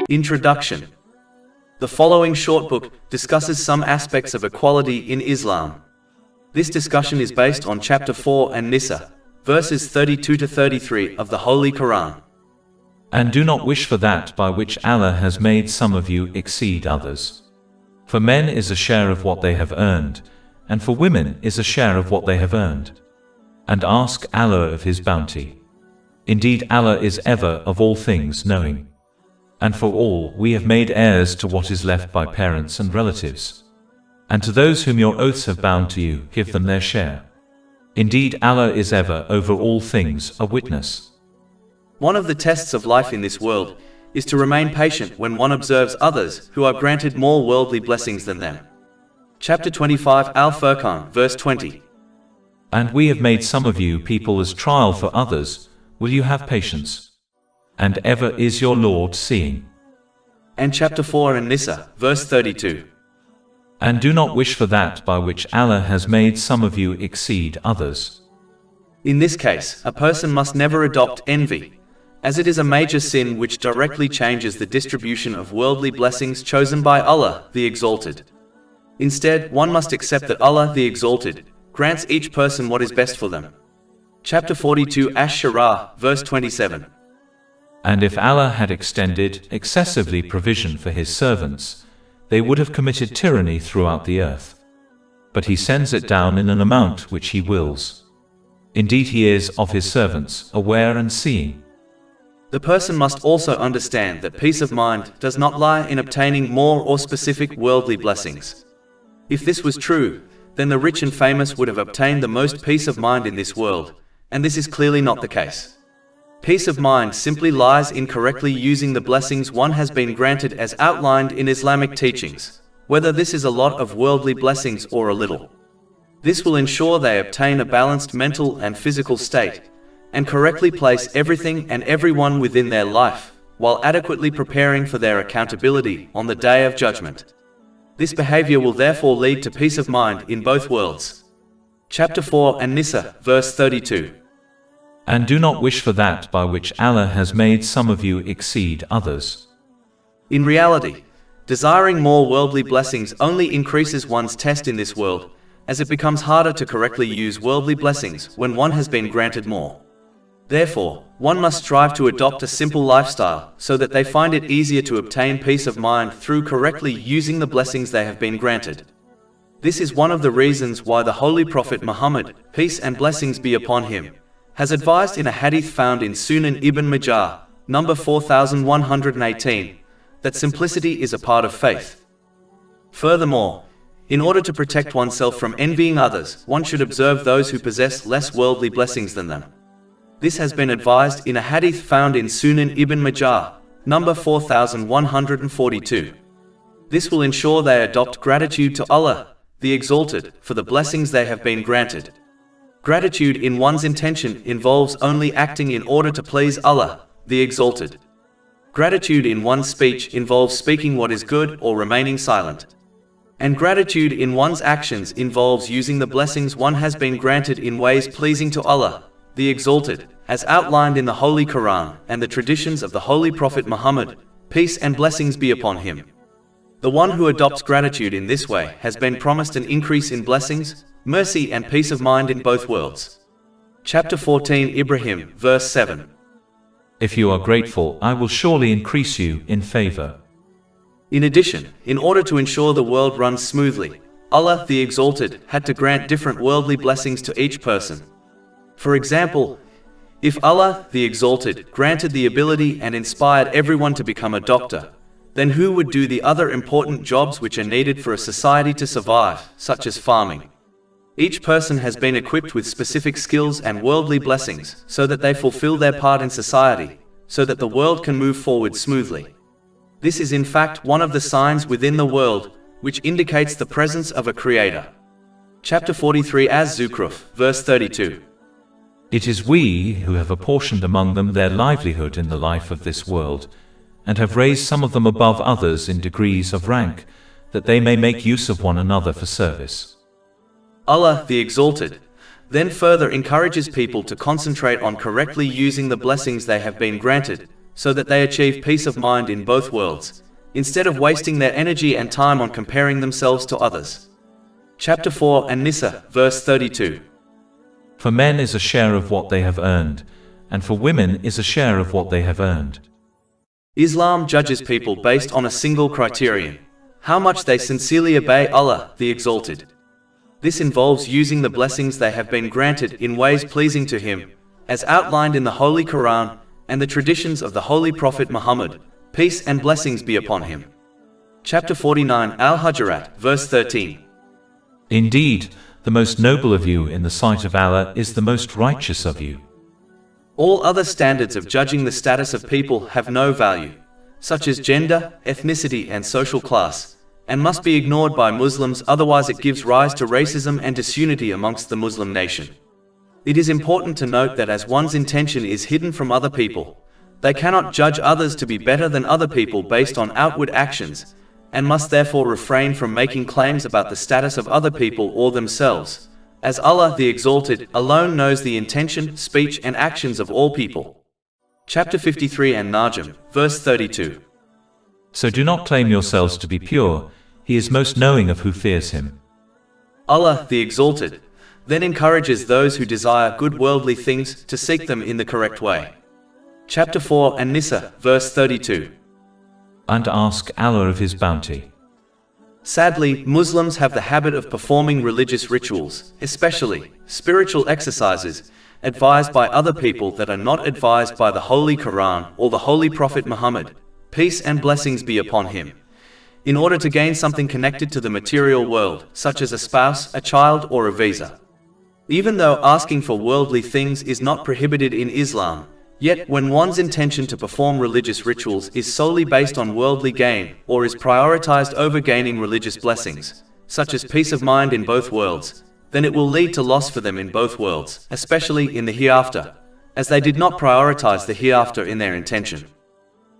Introduction. The following short book discusses some aspects of equality in Islam. This discussion is based on chapter 4 and Nisa, verses 32 to 33 of the Holy Quran. And do not wish for that by which Allah has made some of you exceed others. For men is a share of what they have earned, and for women is a share of what they have earned. And ask Allah of His bounty. Indeed, Allah is ever of all things knowing. And for all we have made heirs to what is left by parents and relatives. And to those whom your oaths have bound to you, give them their share. Indeed, Allah is ever over all things a witness. One of the tests of life in this world is to remain patient when one observes others who are granted more worldly blessings than them. Chapter 25 Al-Furqan, verse 20. And we have made some of you people as trial for others. Will you have patience? And ever is your Lord seeing. And chapter 4 and Nisa, verse 32. And do not wish for that by which Allah has made some of you exceed others. In this case, a person must never adopt envy, as it is a major sin which directly changes the distribution of worldly blessings chosen by Allah, the Exalted. Instead, one must accept that Allah, the Exalted, grants each person what is best for them. Chapter 42 Ash-Shura, verse 27. And if Allah had extended excessively provision for His servants, they would have committed tyranny throughout the earth. But He sends it down in an amount which He wills. Indeed, He is of His servants aware and seeing. The person must also understand that peace of mind does not lie in obtaining more or specific worldly blessings. If this was true, then the rich and famous would have obtained the most peace of mind in this world, and this is clearly not the case. Peace of mind simply lies in correctly using the blessings one has been granted as outlined in Islamic teachings, whether this is a lot of worldly blessings or a little. This will ensure they obtain a balanced mental and physical state, and correctly place everything and everyone within their life, while adequately preparing for their accountability on the Day of Judgment. This behavior will therefore lead to peace of mind in both worlds. Chapter 4 and Nisa, verse 32. And do not wish for that by which Allah has made some of you exceed others. In reality, desiring more worldly blessings only increases one's test in this world, as it becomes harder to correctly use worldly blessings when one has been granted more. Therefore, one must strive to adopt a simple lifestyle so that they find it easier to obtain peace of mind through correctly using the blessings they have been granted. This is one of the reasons why the Holy Prophet Muhammad, peace and blessings be upon him, has advised in a hadith found in Sunan Ibn Majah, number 4118, that simplicity is a part of faith. Furthermore, in order to protect oneself from envying others, one should observe those who possess less worldly blessings than them. This has been advised in a hadith found in Sunan Ibn Majah, number 4142. This will ensure they adopt gratitude to Allah, the Exalted, for the blessings they have been granted. Gratitude in one's intention involves only acting in order to please Allah, the Exalted. Gratitude in one's speech involves speaking what is good or remaining silent. And gratitude in one's actions involves using the blessings one has been granted in ways pleasing to Allah, the Exalted, as outlined in the Holy Quran and the traditions of the Holy Prophet Muhammad, peace and blessings be upon him. The one who adopts gratitude in this way has been promised an increase in blessings, mercy and peace of mind in both worlds. Chapter 14 Ibrahim, verse 7. If you are grateful, I will surely increase you in favor. In addition, in order to ensure the world runs smoothly, Allah the Exalted had to grant different worldly blessings to each person. For example, if Allah the Exalted granted the ability and inspired everyone to become a doctor, then who would do the other important jobs which are needed for a society to survive, such as farming? Each person has been equipped with specific skills and worldly blessings so that they fulfill their part in society, so that the world can move forward smoothly. This is in fact one of the signs within the world which indicates the presence of a creator. Chapter 43 Az-Zukhruf, verse 32. It is we who have apportioned among them their livelihood in the life of this world, and have raised some of them above others in degrees of rank, that they may make use of one another for service. Allah the Exalted then further encourages people to concentrate on correctly using the blessings they have been granted, so that they achieve peace of mind in both worlds, instead of wasting their energy and time on comparing themselves to others. Chapter 4 An-Nisa, verse 32. For men is a share of what they have earned, and for women is a share of what they have earned. Islam judges people based on a single criterion: how much they sincerely obey Allah, the Exalted. This involves using the blessings they have been granted in ways pleasing to Him, as outlined in the Holy Quran and the traditions of the Holy Prophet Muhammad, peace and blessings be upon him. Chapter 49 Al-Hujurat, verse 13. Indeed, the most noble of you in the sight of Allah is the most righteous of you. All other standards of judging the status of people have no value, such as gender, ethnicity and social class, and must be ignored by Muslims, otherwise it gives rise to racism and disunity amongst the Muslim nation. It is important to note that as one's intention is hidden from other people, they cannot judge others to be better than other people based on outward actions, and must therefore refrain from making claims about the status of other people or themselves, as Allah the Exalted alone knows the intention, speech and actions of all people. Chapter 53 An-Najm, verse 32. So do not claim yourselves to be pure, He is most knowing of who fears Him. Allah the Exalted then encourages those who desire good worldly things to seek them in the correct way. Chapter 4 An-Nisa, verse 32. And ask Allah of His bounty. Sadly, Muslims have the habit of performing religious rituals, especially spiritual exercises, advised by other people that are not advised by the Holy Quran or the Holy Prophet Muhammad, peace and blessings be upon him, in order to gain something connected to the material world, such as a spouse, a child, or a visa. Even though asking for worldly things is not prohibited in Islam, yet when one's intention to perform religious rituals is solely based on worldly gain, or is prioritized over gaining religious blessings, such as peace of mind in both worlds, then it will lead to loss for them in both worlds, especially in the hereafter, as they did not prioritize the hereafter in their intention.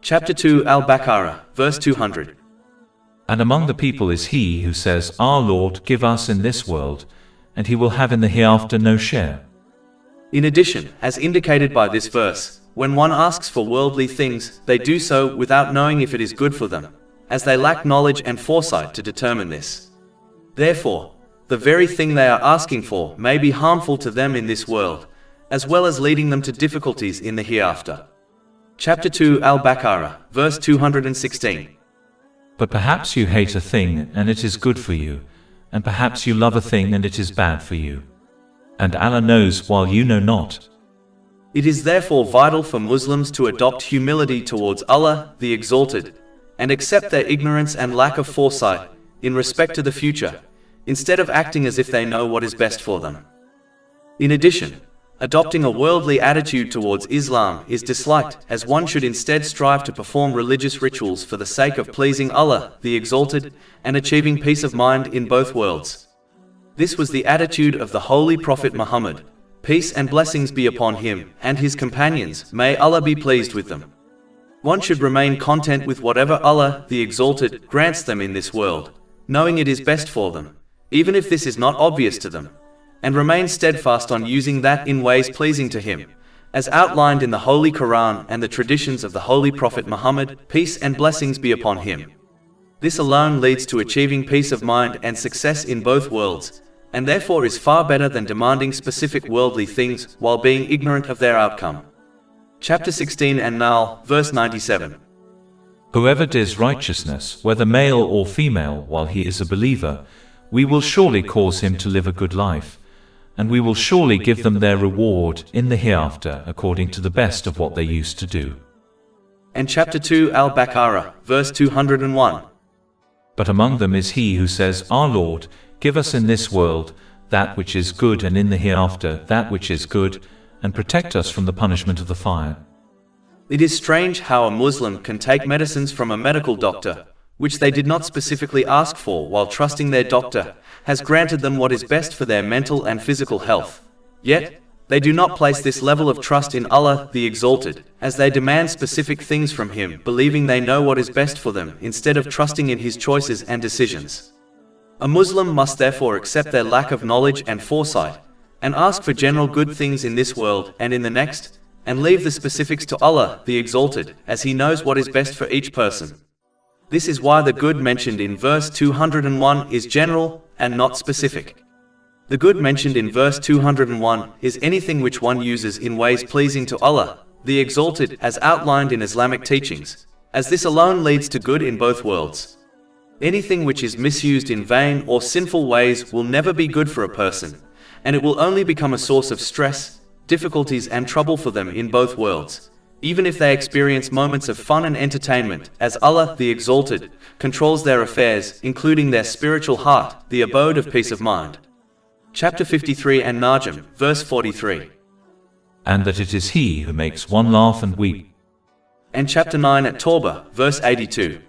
Chapter 2 Al-Baqarah, verse 200. And among the people is he who says, Our Lord, give us in this world, and he will have in the hereafter no share. In addition, as indicated by this verse, when one asks for worldly things, they do so without knowing if it is good for them, as they lack knowledge and foresight to determine this. Therefore, the very thing they are asking for may be harmful to them in this world, as well as leading them to difficulties in the hereafter. Chapter 2 Al-Baqarah, verse 216. But perhaps you hate a thing, and it is good for you, and perhaps you love a thing, and it is bad for you. And Allah knows while you know not. It is therefore vital for Muslims to adopt humility towards Allah, the Exalted, and accept their ignorance and lack of foresight in respect to the future, instead of acting as if they know what is best for them. In addition, adopting a worldly attitude towards Islam is disliked, as one should instead strive to perform religious rituals for the sake of pleasing Allah, the Exalted, and achieving peace of mind in both worlds. This was the attitude of the Holy Prophet Muhammad, peace and blessings be upon him, and his companions, may Allah be pleased with them. One should remain content with whatever Allah, the Exalted, grants them in this world, knowing it is best for them, even if this is not obvious to them, and remain steadfast on using that in ways pleasing to Him, as outlined in the Holy Quran and the traditions of the Holy Prophet Muhammad, peace and blessings be upon him. This alone leads to achieving peace of mind and success in both worlds, and therefore is far better than demanding specific worldly things while being ignorant of their outcome. Chapter 16 An-Nahl, verse 97. Whoever does righteousness, whether male or female, while he is a believer, we will surely cause him to live a good life, and we will surely give them their reward in the hereafter according to the best of what they used to do. And chapter 2 Al-Baqarah, verse 201. But among them is he who says, Our Lord, give us in this world that which is good, and in the hereafter that which is good, and protect us from the punishment of the fire. It is strange how a Muslim can take medicines from a medical doctor, which they did not specifically ask for, while trusting their doctor has granted them what is best for their mental and physical health. Yet, they do not place this level of trust in Allah, the Exalted, as they demand specific things from Him, believing they know what is best for them, instead of trusting in His choices and decisions. A Muslim must therefore accept their lack of knowledge and foresight, and ask for general good things in this world and in the next, and leave the specifics to Allah, the Exalted, as He knows what is best for each person. This is why the good mentioned in verse 201 is general and not specific. The good mentioned in verse 201 is anything which one uses in ways pleasing to Allah, the Exalted, as outlined in Islamic teachings, as this alone leads to good in both worlds. Anything which is misused in vain or sinful ways will never be good for a person, and it will only become a source of stress, difficulties and trouble for them in both worlds, even if they experience moments of fun and entertainment, as Allah, the Exalted, controls their affairs, including their spiritual heart, the abode of peace of mind. Chapter 53 An-Najm, verse 43. And that it is He who makes one laugh and weep. And chapter 9 At-Tawbah, verse 82.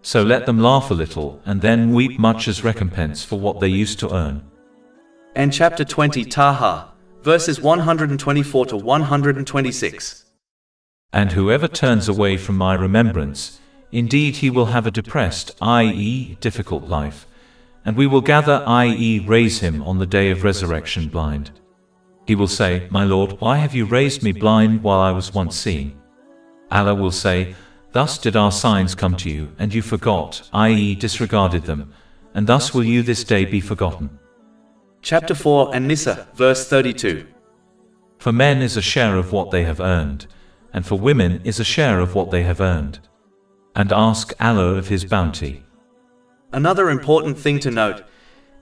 So let them laugh a little, and then weep much as recompense for what they used to earn. And chapter 20 Taha, verses 124 to 126. And whoever turns away from my remembrance, indeed he will have a depressed, i.e., difficult life, and we will gather, i.e., raise him on the day of resurrection blind. He will say, My Lord, why have you raised me blind while I was once seeing? Allah will say, Thus did our signs come to you, and you forgot, i.e., disregarded them, and thus will you this day be forgotten. Chapter 4 An-Nisa, verse 32. For men is a share of what they have earned, and for women is a share of what they have earned. And ask Allah of His bounty. Another important thing to note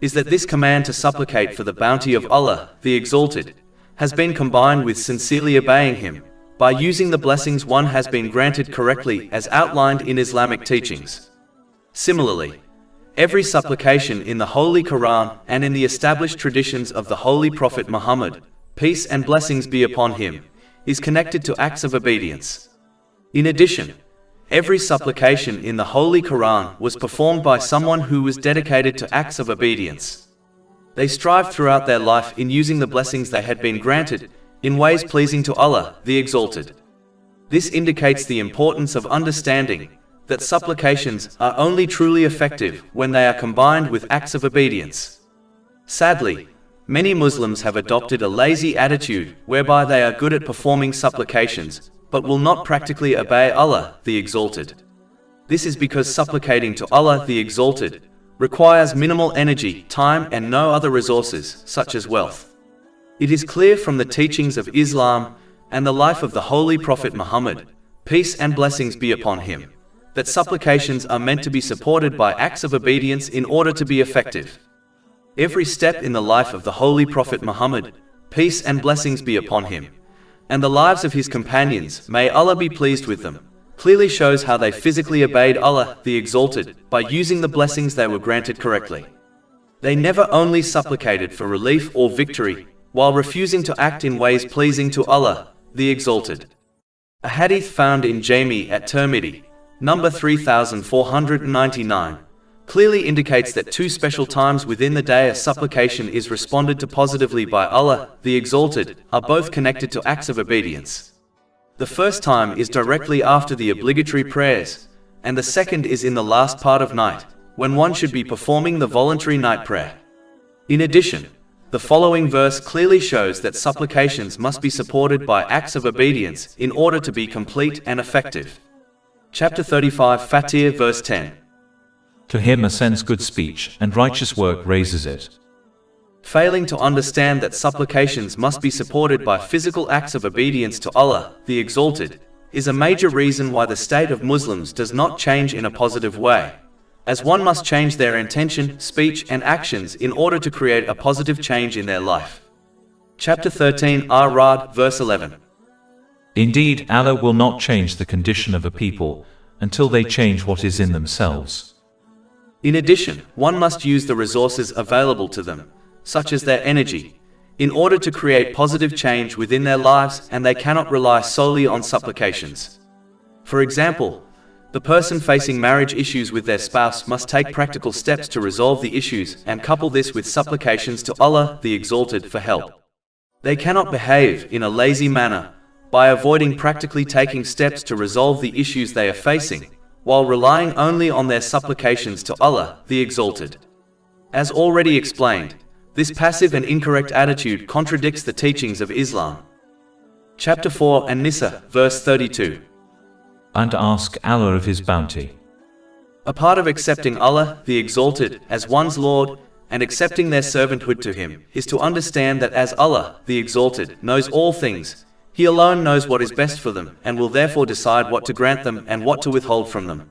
is that this command to supplicate for the bounty of Allah, the Exalted, has been combined with sincerely obeying Him, by using the blessings one has been granted correctly as outlined in Islamic teachings. Similarly, every supplication in the Holy Quran and in the established traditions of the Holy Prophet Muhammad, peace and blessings be upon him, is connected to acts of obedience. In addition, every supplication in the Holy Quran was performed by someone who was dedicated to acts of obedience. They strived throughout their life in using the blessings they had been granted in ways pleasing to Allah, the Exalted. This indicates the importance of understanding that supplications are only truly effective when they are combined with acts of obedience. Sadly, many Muslims have adopted a lazy attitude whereby they are good at performing supplications, but will not practically obey Allah, the Exalted. This is because supplicating to Allah, the Exalted, requires minimal energy, time, and no other resources, such as wealth. It is clear from the teachings of Islam and the life of the Holy Prophet Muhammad, peace and blessings be upon him, that supplications are meant to be supported by acts of obedience in order to be effective. Every step in the life of the Holy Prophet Muhammad, peace and blessings be upon him, and the lives of his companions, may Allah be pleased with them, clearly shows how they physically obeyed Allah, the Exalted, by using the blessings they were granted correctly. They never only supplicated for relief or victory, while refusing to act in ways pleasing to Allah, the Exalted. A hadith found in Jami at-Tirmidhi, number 3499, clearly indicates that two special times within the day a supplication is responded to positively by Allah, the Exalted, are both connected to acts of obedience. The first time is directly after the obligatory prayers, and the second is in the last part of night, when one should be performing the voluntary night prayer. In addition, the following verse clearly shows that supplications must be supported by acts of obedience in order to be complete and effective. Chapter 35 Fatir, verse 10. To him ascends good speech, and righteous work raises it. Failing to understand that supplications must be supported by physical acts of obedience to Allah, the Exalted, is a major reason why the state of Muslims does not change in a positive way, as one must change their intention, speech and actions in order to create a positive change in their life. Chapter 13 Ar-Ra'd, verse 11. Indeed, Allah will not change the condition of a people until they change what is in themselves. In addition, one must use the resources available to them, such as their energy, in order to create positive change within their lives, and they cannot rely solely on supplications. For example, the person facing marriage issues with their spouse must take practical steps to resolve the issues and couple this with supplications to Allah, the Exalted, for help. They cannot behave in a lazy manner by avoiding practically taking steps to resolve the issues they are facing, while relying only on their supplications to Allah, the Exalted. As already explained, this passive and incorrect attitude contradicts the teachings of Islam. Chapter 4 An-Nisa, verse 32. And ask Allah of His bounty. A part of accepting Allah, the Exalted, as one's Lord, and accepting their servanthood to Him, is to understand that as Allah, the Exalted, knows all things, He alone knows what is best for them, and will therefore decide what to grant them and what to withhold from them.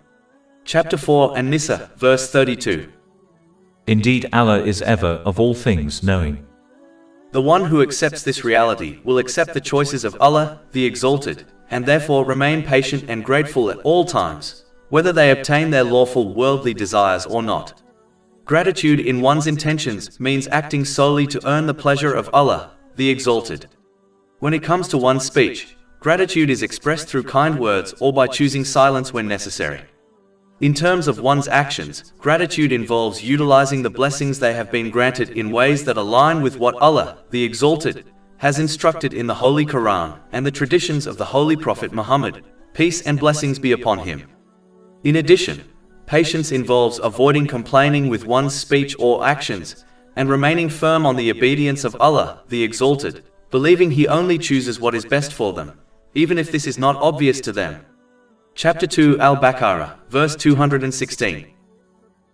Chapter 4 An-Nisa, verse 32. Indeed, Allah is ever of all things knowing. The one who accepts this reality will accept the choices of Allah, the Exalted, and therefore remain patient and grateful at all times, whether they obtain their lawful worldly desires or not. Gratitude in one's intentions means acting solely to earn the pleasure of Allah, the Exalted. When it comes to one's speech, gratitude is expressed through kind words or by choosing silence when necessary. In terms of one's actions, gratitude involves utilizing the blessings they have been granted in ways that align with what Allah, the Exalted, has instructed in the Holy Quran and the traditions of the Holy Prophet Muhammad, peace and blessings be upon him. In addition, patience involves avoiding complaining with one's speech or actions, and remaining firm on the obedience of Allah, the Exalted, believing He only chooses what is best for them, even if this is not obvious to them. Chapter 2 Al-Baqarah, verse 216.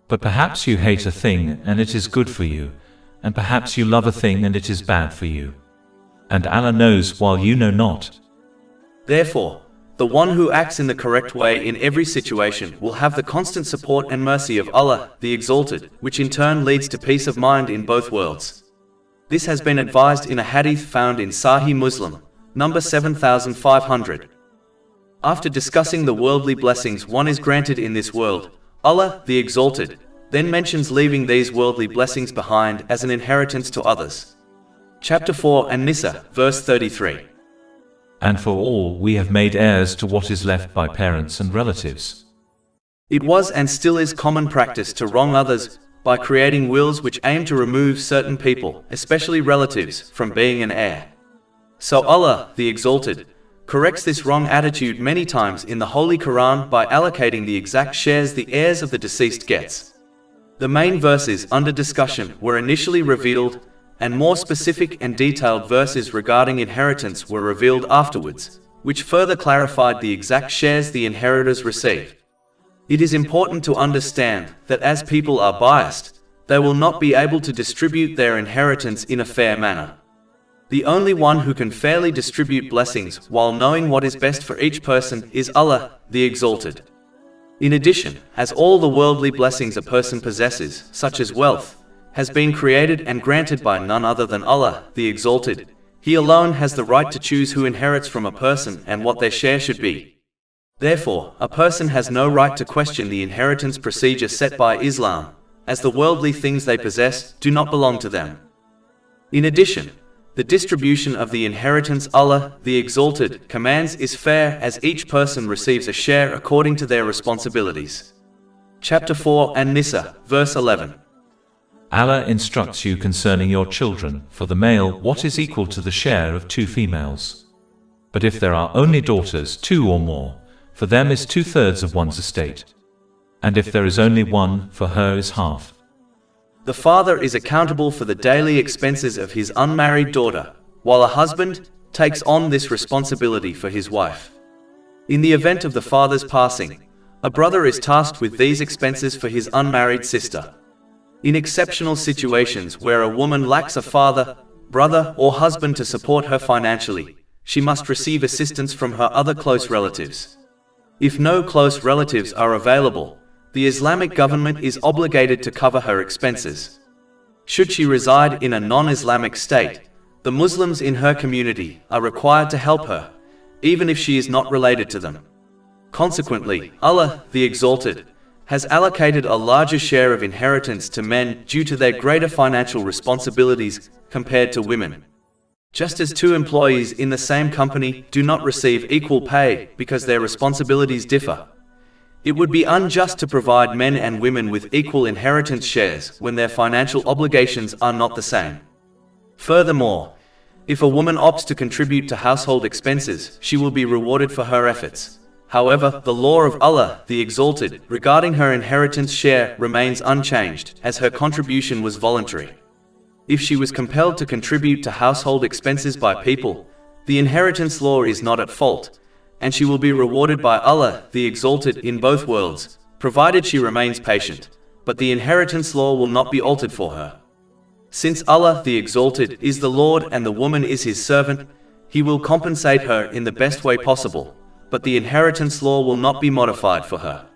But perhaps you hate a thing and it is good for you, and perhaps you love a thing and it is bad for you. And Allah knows while you know not. Therefore, the one who acts in the correct way in every situation will have the constant support and mercy of Allah, the Exalted, which in turn leads to peace of mind in both worlds. This has been advised in a hadith found in Sahih Muslim, number 7500. After discussing the worldly blessings one is granted in this world, Allah, the Exalted, then mentions leaving these worldly blessings behind as an inheritance to others. Chapter 4 An-Nisa, verse 33. And for all we have made heirs to what is left by parents and relatives. It was and still is common practice to wrong others by creating wills which aim to remove certain people, especially relatives, from being an heir. So Allah, the Exalted, corrects this wrong attitude many times in the Holy Quran by allocating the exact shares the heirs of the deceased gets. The main verses under discussion were initially revealed, and more specific and detailed verses regarding inheritance were revealed afterwards, which further clarified the exact shares the inheritors receive. It is important to understand that as people are biased, they will not be able to distribute their inheritance in a fair manner. The only one who can fairly distribute blessings while knowing what is best for each person is Allah, the Exalted. In addition, as all the worldly blessings a person possesses, such as wealth, has been created and granted by none other than Allah, the Exalted, He alone has the right to choose who inherits from a person and what their share should be. Therefore, a person has no right to question the inheritance procedure set by Islam, as the worldly things they possess do not belong to them. In addition, the distribution of the inheritance Allah, the Exalted, commands is fair as each person receives a share according to their responsibilities. Chapter 4 An-Nisa, verse 11. Allah instructs you concerning your children, for the male what is equal to the share of 2 females. But if there are only daughters, 2 or more, for them is 2/3 of one's estate. And if there is only one, for her is half. The father is accountable for the daily expenses of his unmarried daughter, while a husband takes on this responsibility for his wife. In the event of the father's passing, a brother is tasked with these expenses for his unmarried sister. In exceptional situations where a woman lacks a father, brother, or husband to support her financially, she must receive assistance from her other close relatives. If no close relatives are available, the Islamic government is obligated to cover her expenses. Should she reside in a non-Islamic state, the Muslims in her community are required to help her, even if she is not related to them. Consequently, Allah, the Exalted, has allocated a larger share of inheritance to men due to their greater financial responsibilities compared to women. Just as 2 employees in the same company do not receive equal pay because their responsibilities differ, it would be unjust to provide men and women with equal inheritance shares when their financial obligations are not the same. Furthermore, if a woman opts to contribute to household expenses, she will be rewarded for her efforts. However, the law of Allah, the Exalted, regarding her inheritance share remains unchanged, as her contribution was voluntary. If she was compelled to contribute to household expenses by people, The inheritance law is not at fault, and she will be rewarded by Allah the Exalted in both worlds, provided she remains patient, but the inheritance law will not be altered for her. Since Allah the Exalted is the Lord and the woman is His servant, He will compensate her in the best way possible, but the inheritance law will not be modified for her.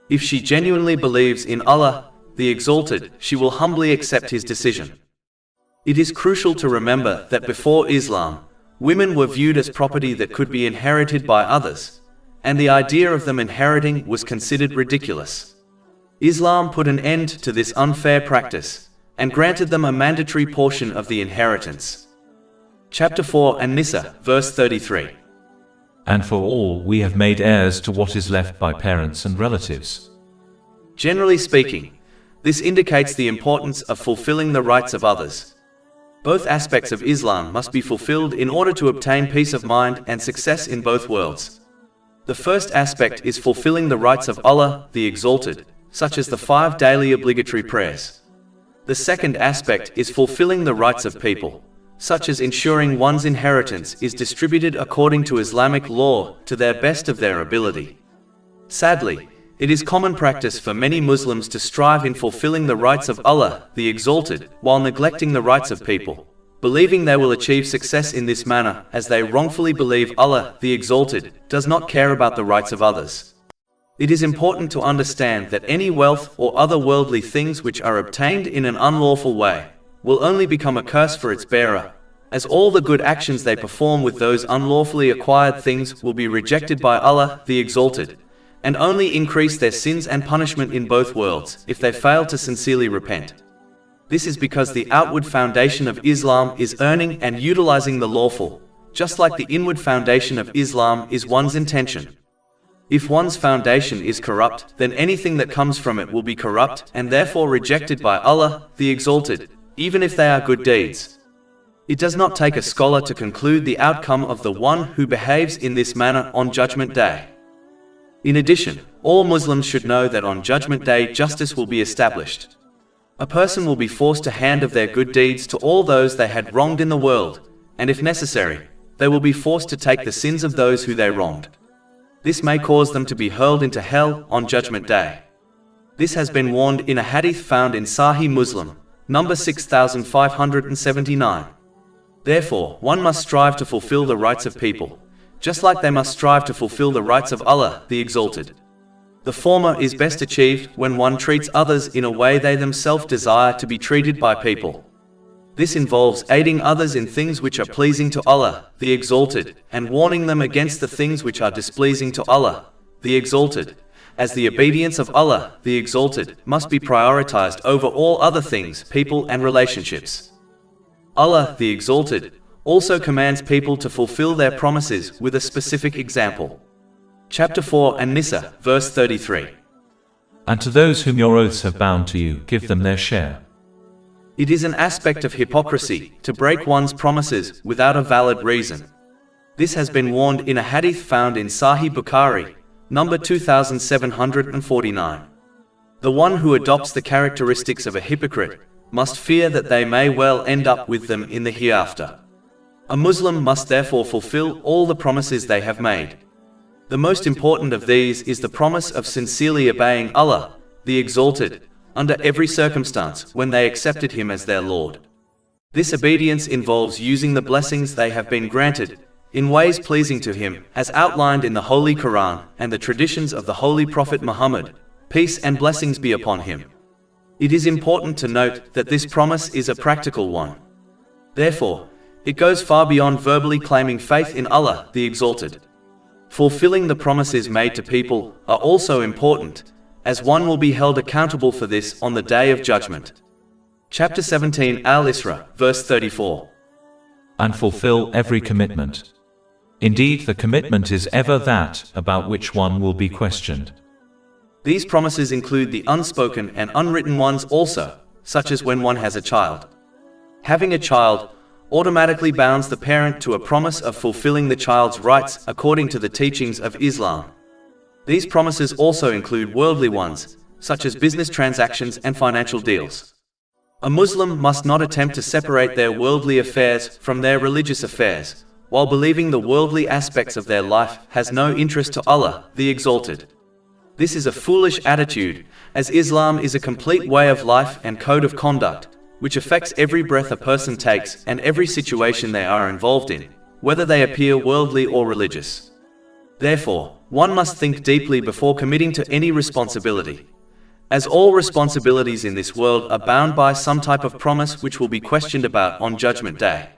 If she genuinely believes in Allah the Exalted, she will humbly accept His decision. It is crucial to remember that before Islam, women were viewed as property that could be inherited by others, and the idea of them inheriting was considered ridiculous. Islam put an end to this unfair practice, and granted them a mandatory portion of the inheritance. Chapter 4 An-Nisa, verse 33. And for all we have made heirs to what is left by parents and relatives. Generally speaking, this indicates the importance of fulfilling the rights of others. Both aspects of Islam must be fulfilled in order to obtain peace of mind and success in both worlds. The first aspect is fulfilling the rights of Allah the Exalted, such as the 5 daily obligatory prayers. The second aspect is fulfilling the rights of people, such as ensuring one's inheritance is distributed according to Islamic law to their best of their ability. Sadly, it is common practice for many Muslims to strive in fulfilling the rights of Allah the Exalted while neglecting the rights of people, believing they will achieve success in this manner, as they wrongfully believe Allah the Exalted does not care about the rights of others. It is important to understand that any wealth or other worldly things which are obtained in an unlawful way will only become a curse for its bearer, as all the good actions they perform with those unlawfully acquired things will be rejected by Allah the Exalted, and only increase their sins and punishment in both worlds if they fail to sincerely repent. This is because the outward foundation of Islam is earning and utilizing the lawful, just like the inward foundation of Islam is one's intention. If one's foundation is corrupt, then anything that comes from it will be corrupt and therefore rejected by Allah the Exalted, even if they are good deeds. It does not take a scholar to conclude the outcome of the one who behaves in this manner on Judgment Day. In addition, all Muslims should know that on Judgment Day justice will be established. A person will be forced to hand of their good deeds to all those they had wronged in the world, and if necessary, they will be forced to take the sins of those who they wronged. This may cause them to be hurled into hell on Judgment Day. This has been warned in a hadith found in Sahih Muslim, number 6579. Therefore, one must strive to fulfill the rights of people, just like they must strive to fulfill the rights of Allah the Exalted. The former is best achieved when one treats others in a way they themselves desire to be treated by people. This involves aiding others in things which are pleasing to Allah the Exalted, and warning them against the things which are displeasing to Allah the Exalted, as the obedience of Allah the Exalted must be prioritized over all other things, people and relationships. Allah the Exalted also commands people to fulfill their promises with a specific example. Chapter 4 An-Nisa, verse 33. And to those whom your oaths have bound to you, give them their share. It is an aspect of hypocrisy to break one's promises without a valid reason. This has been warned in a hadith found in Sahih Bukhari, number 2749. The one who adopts the characteristics of a hypocrite must fear that they may well end up with them in the hereafter. A Muslim must therefore fulfill all the promises they have made. The most important of these is the promise of sincerely obeying Allah the Exalted under every circumstance when they accepted Him as their Lord. This obedience involves using the blessings they have been granted in ways pleasing to Him, as outlined in the Holy Quran and the traditions of the Holy Prophet Muhammad, peace and blessings be upon him. It is important to note that this promise is a practical one. Therefore, it goes far beyond verbally claiming faith in Allah the Exalted. Fulfilling the promises made to people are also important, as one will be held accountable for this on the Day of Judgment. Chapter 17 Al-Isra, verse 34. And fulfill every commitment. Indeed, the commitment is ever that about which one will be questioned. These promises include the unspoken and unwritten ones also, such as when one has a child. Having a child automatically bounds the parent to a promise of fulfilling the child's rights according to the teachings of Islam. These promises also include worldly ones, such as business transactions and financial deals. A Muslim must not attempt to separate their worldly affairs from their religious affairs, while believing the worldly aspects of their life has no interest to Allah, the Exalted. This is a foolish attitude, as Islam is a complete way of life and code of conduct, which affects every breath a person takes and every situation they are involved in, whether they appear worldly or religious. Therefore, one must think deeply before committing to any responsibility, as all responsibilities in this world are bound by some type of promise which will be questioned about on Judgment Day.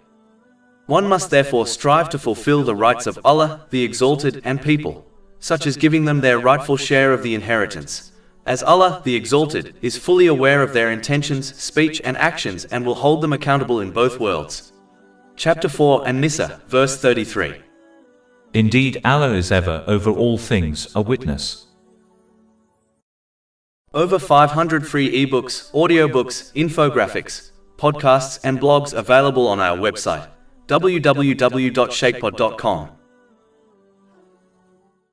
One must therefore strive to fulfill the rights of Allah, the Exalted, and people, such as giving them their rightful share of the inheritance, as Allah, the Exalted, is fully aware of their intentions, speech and actions and will hold them accountable in both worlds. Chapter 4 An-Nisa, verse 33. Indeed, Allah is ever over all things a witness. Over 500 free ebooks, audiobooks, infographics, podcasts and blogs available on our website, www.shaykhpod.com.